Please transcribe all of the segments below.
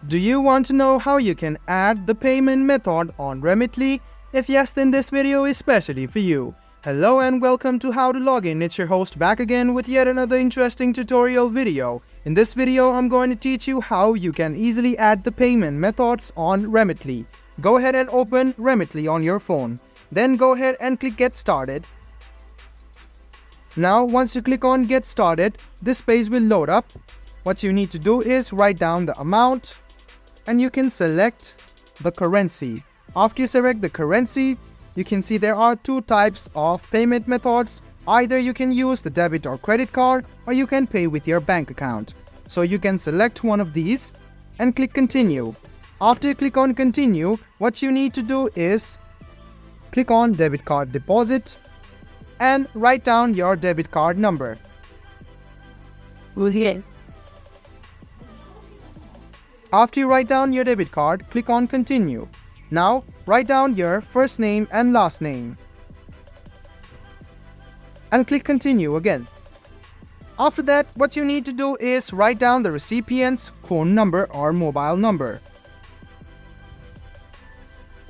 Do you want to know how you can add the payment method on Remitly? If yes, then this video is specially for you. Hello and welcome to How to Login. It's your host back again with yet another interesting tutorial video. In this video, I'm going to teach you how you can easily add the payment methods on Remitly. Go ahead and open Remitly on your phone. Then go ahead and click Get Started. Now, once you click on Get Started, this page will load up. What you need to do is write down the amount and you can select the currency. After you select the currency, you can see there are two types of payment methods. Either you can use the debit or credit card, or you can pay with your bank account. So you can select one of these and click Continue. After you click on Continue, what you need to do is click on Debit Card Deposit and write down your debit card number. After you write down your debit card, click on Continue. Now, write down your first name and last name. And click Continue again. After that, what you need to do is write down the recipient's phone number or mobile number.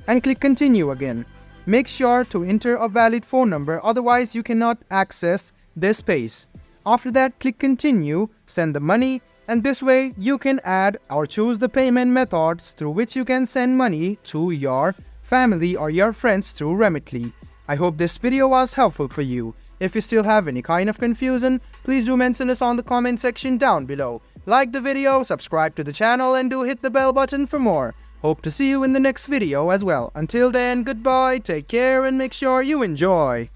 And click Continue again. Make sure to enter a valid phone number, otherwise you cannot access this page. After that, click Continue, send the money, and this way you can add or choose the payment methods through which you can send money to your family or your friends through Remitly. I hope this video was helpful for you. If you still have any kind of confusion, please do mention us on the comment section down below. Like the video, subscribe to the channel, and do hit the bell button for more. Hope to see you in the next video as well. Until then, goodbye, take care, and make sure you enjoy.